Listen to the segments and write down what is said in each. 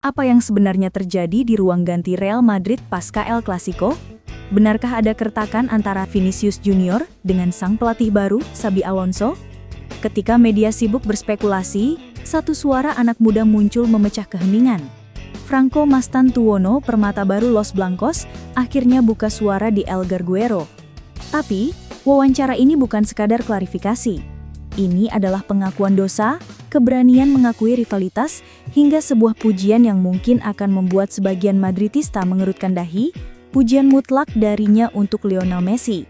Apa yang sebenarnya terjadi di ruang ganti Real Madrid pasca El Clasico? Benarkah ada keretakan antara Vinicius Junior dengan sang pelatih baru, Xabi Alonso? Ketika media sibuk berspekulasi, satu suara anak muda muncul memecah keheningan. Franco Mastantuono, permata baru Los Blancos, akhirnya buka suara di El Garguero. Tapi, wawancara ini bukan sekadar klarifikasi. Ini adalah pengakuan dosa, keberanian mengakui rivalitas, hingga sebuah pujian yang mungkin akan membuat sebagian Madridista mengerutkan dahi, pujian mutlak darinya untuk Lionel Messi.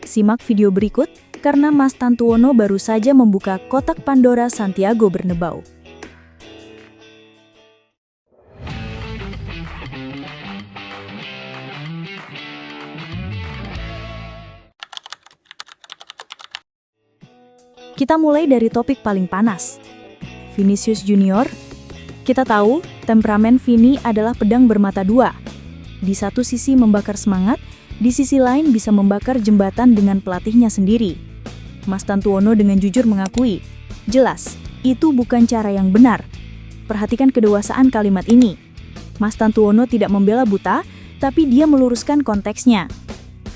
Simak video berikut, karena Mastantuono baru saja membuka kotak Pandora Santiago Bernabeu. Kita mulai dari topik paling panas. Vinicius Junior. Kita tahu, temperamen Vini adalah pedang bermata dua. Di satu sisi membakar semangat, di sisi lain bisa membakar jembatan dengan pelatihnya sendiri. Mastantuono dengan jujur mengakui, jelas, itu bukan cara yang benar. Perhatikan kedewasaan kalimat ini. Mastantuono tidak membela buta, tapi dia meluruskan konteksnya.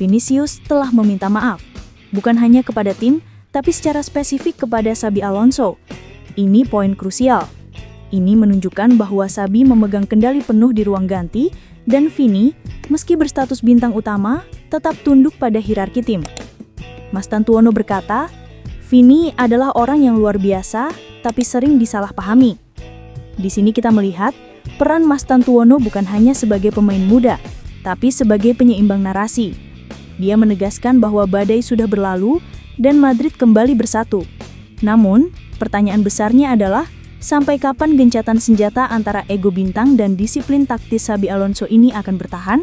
Vinicius telah meminta maaf, bukan hanya kepada tim, tapi secara spesifik kepada Xabi Alonso. Ini poin krusial. Ini menunjukkan bahwa Xabi memegang kendali penuh di ruang ganti, dan Vini, meski berstatus bintang utama, tetap tunduk pada hierarki tim. Mastantuono berkata, Vini adalah orang yang luar biasa, tapi sering disalahpahami. Di sini kita melihat, peran Mastantuono bukan hanya sebagai pemain muda, tapi sebagai penyeimbang narasi. Dia menegaskan bahwa badai sudah berlalu, dan Madrid kembali bersatu. Namun, pertanyaan besarnya adalah, sampai kapan gencatan senjata antara ego bintang dan disiplin taktis Xabi Alonso ini akan bertahan?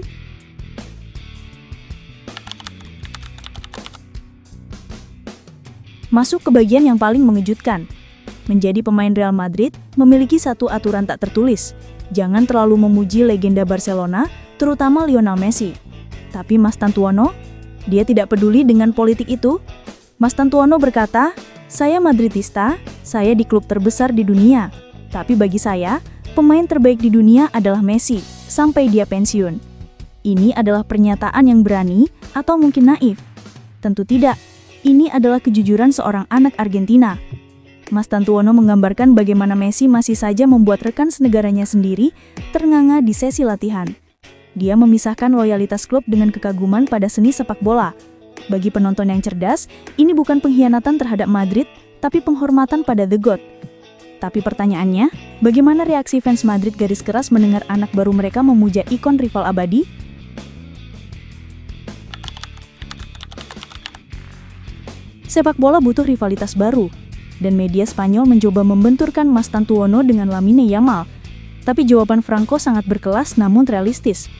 Masuk ke bagian yang paling mengejutkan. Menjadi pemain Real Madrid memiliki satu aturan tak tertulis. Jangan terlalu memuji legenda Barcelona, terutama Lionel Messi. Tapi Mastantuono, dia tidak peduli dengan politik itu. Mastantuono berkata, saya Madridista, saya di klub terbesar di dunia. Tapi bagi saya, pemain terbaik di dunia adalah Messi, sampai dia pensiun. Ini adalah pernyataan yang berani, atau mungkin naif? Tentu tidak. Ini adalah kejujuran seorang anak Argentina. Mastantuono menggambarkan bagaimana Messi masih saja membuat rekan senegaranya sendiri ternganga di sesi latihan. Dia memisahkan loyalitas klub dengan kekaguman pada seni sepak bola. Bagi penonton yang cerdas, ini bukan pengkhianatan terhadap Madrid, tapi penghormatan pada The GOAT. Tapi pertanyaannya, bagaimana reaksi fans Madrid garis keras mendengar anak baru mereka memuja ikon rival abadi? Sepak bola butuh rivalitas baru, dan media Spanyol mencoba membenturkan Mastantuono dengan Lamine Yamal. Tapi jawaban Franco sangat berkelas namun realistis.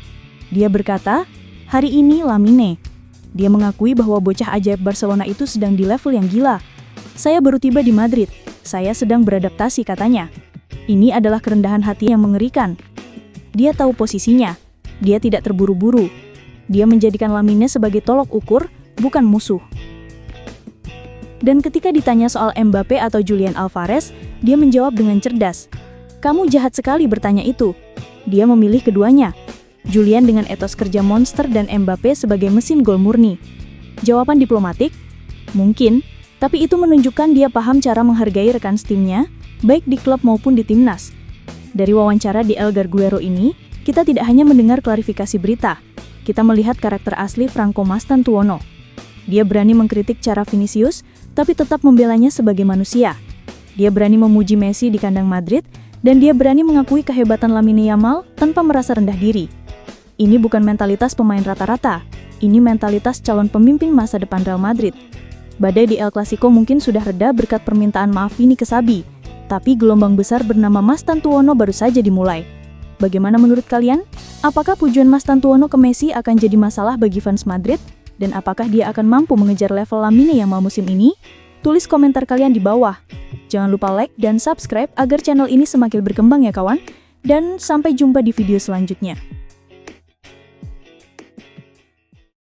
Dia berkata, hari ini Lamine. Dia mengakui bahwa bocah ajaib Barcelona itu sedang di level yang gila. Saya baru tiba di Madrid, saya sedang beradaptasi katanya. Ini adalah kerendahan hati yang mengerikan. Dia tahu posisinya, dia tidak terburu-buru. Dia menjadikan Lamine sebagai tolok ukur, bukan musuh. Dan ketika ditanya soal Mbappe atau Julian Alvarez, dia menjawab dengan cerdas. Kamu jahat sekali bertanya itu. Dia memilih keduanya. Julian dengan etos kerja monster dan Mbappe sebagai mesin gol murni. Jawaban diplomatik? Mungkin, tapi itu menunjukkan dia paham cara menghargai rekan setimnya, baik di klub maupun di timnas. Dari wawancara di El Garguero ini, kita tidak hanya mendengar klarifikasi berita, kita melihat karakter asli Franco Mastantuono. Dia berani mengkritik cara Vinicius, tapi tetap membelanya sebagai manusia. Dia berani memuji Messi di kandang Madrid, dan dia berani mengakui kehebatan Lamine Yamal tanpa merasa rendah diri. Ini bukan mentalitas pemain rata-rata, ini mentalitas calon pemimpin masa depan Real Madrid. Badai di El Clasico mungkin sudah reda berkat permintaan maaf Vini ke Xabi, tapi gelombang besar bernama Mastantuono baru saja dimulai. Bagaimana menurut kalian? Apakah pujian Mastantuono ke Messi akan jadi masalah bagi fans Madrid? Dan apakah dia akan mampu mengejar level Lamine Yamal musim ini? Tulis komentar kalian di bawah. Jangan lupa like dan subscribe agar channel ini semakin berkembang ya kawan. Dan sampai jumpa di video selanjutnya.